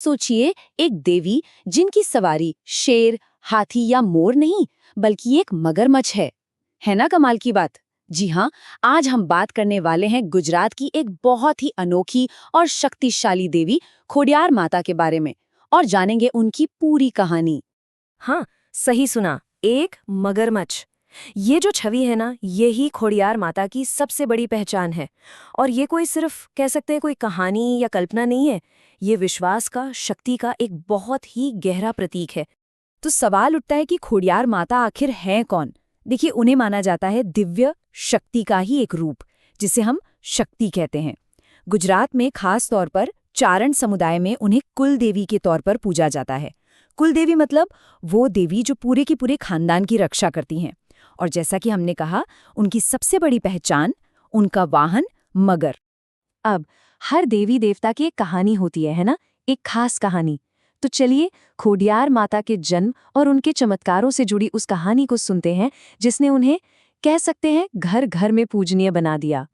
सोचिए, एक देवी जिनकी सवारी शेर, हाथी या मोर नहीं, बल्कि एक मगरमच्छ है ना कमाल की बात। जी हाँ, आज हम बात करने वाले हैं गुजरात की एक बहुत ही अनोखी और शक्तिशाली देवी खोडियार माता के बारे में और जानेंगे उनकी पूरी कहानी। हाँ, सही सुना। एक मगरमच्छ। ये जो छवि है ना, यही खोडियार माता की सबसे बड़ी पहचान है। और ये कोई सिर्फ कह सकते हैं कोई कहानी या कल्पना नहीं है। ये विश्वास का, शक्ति का एक बहुत ही गहरा प्रतीक है। तो सवाल उठता है कि खोडियार माता आखिर हैं कौन। देखिए, उन्हें माना जाता है दिव्य शक्ति का ही एक रूप, जिसे हम शक्ति कहते हैं। गुजरात में खास तौर पर चारण समुदाय में उन्हें कुल देवी के तौर पर पूजा जाता है। कुल देवी मतलब वो देवी जो पूरे के पूरे खानदान की रक्षा करती हैं। और जैसा कि हमने कहा, उनकी सबसे बड़ी पहचान उनका वाहन मगर। अब हर देवी देवता की एक कहानी होती है ना, एक खास कहानी। तो चलिए खोडियार माता के जन्म और उनके चमत्कारों से जुड़ी उस कहानी को सुनते हैं, जिसने उन्हें कह सकते हैं घर घर में पूजनीय बना दिया।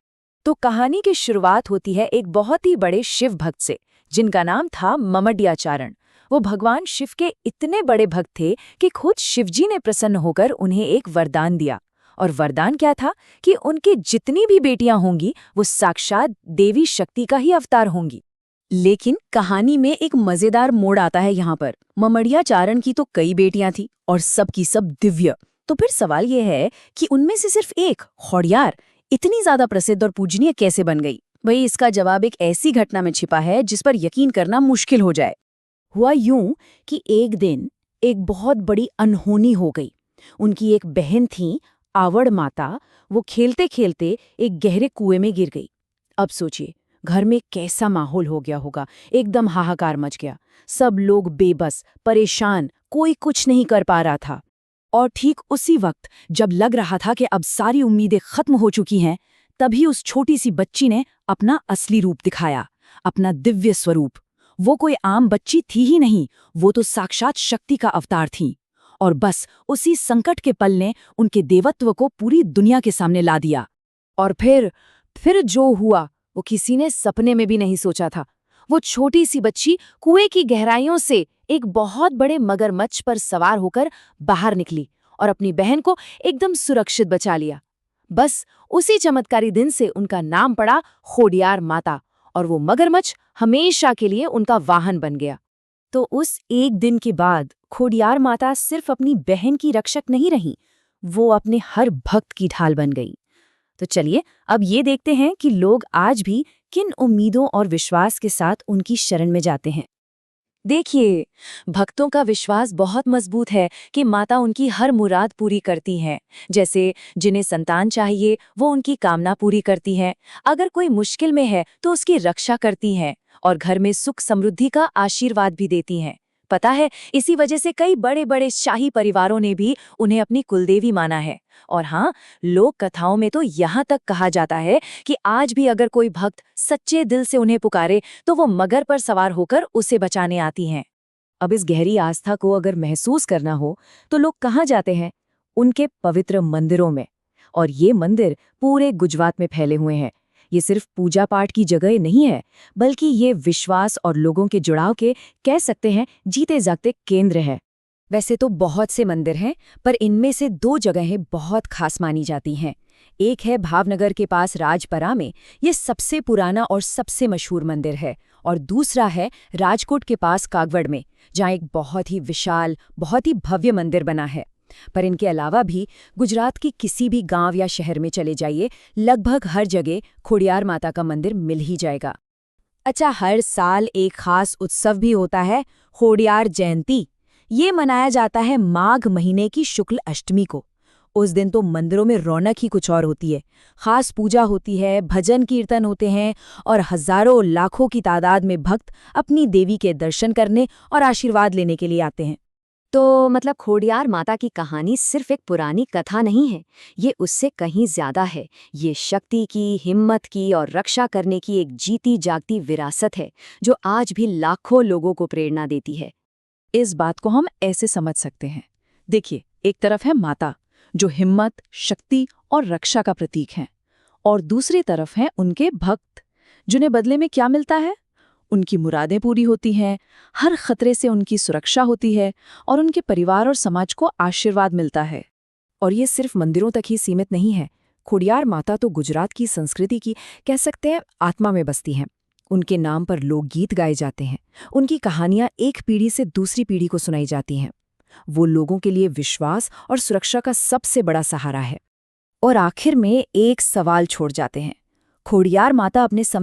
तो कहानी की शुरुआत होती है एक बहुत ही बड़े शिव भक्त से, जिनका नाम था ममडियाचारण। वो भगवान शिव के इतने बड़े भक्त थे कि खुद शिवजी ने प्रसन्न होकर उन्हें एक वरदान दिया। और वरदान क्या था कि उनकी जितनी भी बेटियां होंगी वो साक्षात देवी शक्ति का ही अवतार होंगी। लेकिन कहानी में एक मजेदार मोड़ आता है यहाँ पर। ममडियाचारण की तो कई बेटियां थी और सब की सब दिव्य। तो फिर सवाल ये है कि उनमें से सिर्फ एक खोडियार इतनी ज्यादा प्रसिद्ध और पूजनीय कैसे बन गई। वही इसका जवाब एक ऐसी घटना में छिपा है जिस पर यकीन करना मुश्किल हो जाए। हुआ यूं कि एक दिन एक बहुत बड़ी अनहोनी हो गई। उनकी एक बहन थी, आवड़ माता। वो खेलते खेलते एक गहरे कुएं में गिर गई। अब सोचिए, घर में कैसा माहौल हो गया होगा। एकदम हाहाकार मच गया। सब लोग बेबस, परेशान, कोई कुछ नहीं कर पा रहा था। और ठीक उसी वक्त जब लग रहा था कि अब सारी उम्मीदें खत्म हो चुकी हैं, तभी उस छोटी सी बच्ची ने अपना असली रूप दिखाया, अपना दिव्य स्वरूप। वो कोई आम बच्ची थी ही नहीं, वो तो साक्षात शक्ति का अवतार थी। और बस उसी संकट के पल ने उनके देवत्व को पूरी दुनिया के सामने ला दिया। और फिर जो हुआ वो किसी ने सपने में भी नहीं सोचा था। वो छोटी सी बच्ची कुएं की गहराइयों से एक बहुत बड़े मगरमच्छ पर सवार होकर बाहर निकली और अपनी बहन को एकदम सुरक्षित बचा लिया। बस उसी चमत्कारी दिन से उनका नाम पड़ा खोडियार माता, और वो मगरमच्छ हमेशा के लिए उनका वाहन बन गया। तो उस एक दिन के बाद खोडियार माता सिर्फ अपनी बहन की रक्षक नहीं रही, वो अपने हर भक्त की ढाल बन गई। तो चलिए अब ये देखते हैं कि लोग आज भी किन उम्मीदों और विश्वास के साथ उनकी शरण में जाते हैं। देखिए, भक्तों का विश्वास बहुत मजबूत है कि माता उनकी हर मुराद पूरी करती हैं। जैसे जिन्हें संतान चाहिए वो उनकी कामना पूरी करती हैं, अगर कोई मुश्किल में है तो उसकी रक्षा करती हैं, और घर में सुख समृद्धि का आशीर्वाद भी देती हैं। पता है, इसी वजह से कई बड़े बड़े शाही परिवारों ने भी उन्हें अपनी कुलदेवी माना है। और हाँ, लोक कथाओं में तो यहाँ तक कहा जाता है कि आज भी अगर कोई भक्त सच्चे दिल से उन्हें पुकारे तो वो मगर पर सवार होकर उसे बचाने आती हैं। अब इस गहरी आस्था को अगर महसूस करना हो तो लोग कहाँ जाते हैं? उनके पवित्र मंदिरों में। और ये मंदिर पूरे गुजरात में फैले हुए हैं। ये सिर्फ पूजा पाठ की जगह नहीं है, बल्कि ये विश्वास और लोगों के जुड़ाव के, कह सकते हैं, जीते जागते केंद्र है। वैसे तो बहुत से मंदिर हैं, पर इनमें से दो जगहें बहुत खास मानी जाती हैं। एक है भावनगर के पास राजपरा में, ये सबसे पुराना और सबसे मशहूर मंदिर है। और दूसरा है राजकोट के पास कागवड़ में, जहाँ एक बहुत ही विशाल, बहुत ही भव्य मंदिर बना है। पर इनके अलावा भी गुजरात की किसी भी गांव या शहर में चले जाइए, लगभग हर जगह खोडियार माता का मंदिर मिल ही जाएगा। अच्छा, हर साल एक खास उत्सव भी होता है, खोडियार जयंती। ये मनाया जाता है माघ महीने की शुक्ल अष्टमी को। उस दिन तो मंदिरों में रौनक ही कुछ और होती है। खास पूजा होती है, भजन कीर्तन होते हैं, और हजारों लाखों की तादाद में भक्त अपनी देवी के दर्शन करने और आशीर्वाद लेने के लिए आते हैं। तो मतलब खोडियार माता की कहानी सिर्फ एक पुरानी कथा नहीं है, ये उससे कहीं ज्यादा है। ये शक्ति की, हिम्मत की और रक्षा करने की एक जीती जागती विरासत है, जो आज भी लाखों लोगों को प्रेरणा देती है। इस बात को हम ऐसे समझ सकते हैं। देखिए, एक तरफ है माता, जो हिम्मत, शक्ति और रक्षा का प्रतीक हैं, और दूसरी तरफ हैं उनके भक्त, जिन्हें बदले में क्या मिलता है? उनकी मुरादें पूरी होती हैं, हर खतरे से उनकी सुरक्षा होती है और उनके परिवार और समाज को आशीर्वाद मिलता है। और ये सिर्फ मंदिरों तक ही सीमित नहीं है। खोडियार माता तो गुजरात की संस्कृति की, कह सकते हैं, आत्मा में बसती हैं। उनके नाम पर लोकगीत गाए जाते हैं। उनकी कहानियां एक पीढ़ी से दूसरी पीढ़ी को सुनाई जाती हैं। वो लोगों के लिए विश्वास और सुरक्षा का सबसे बड़ा सहारा है। और आखिर में एक सवाल छोड़ जाते हैं, खोडियार माता अपने समय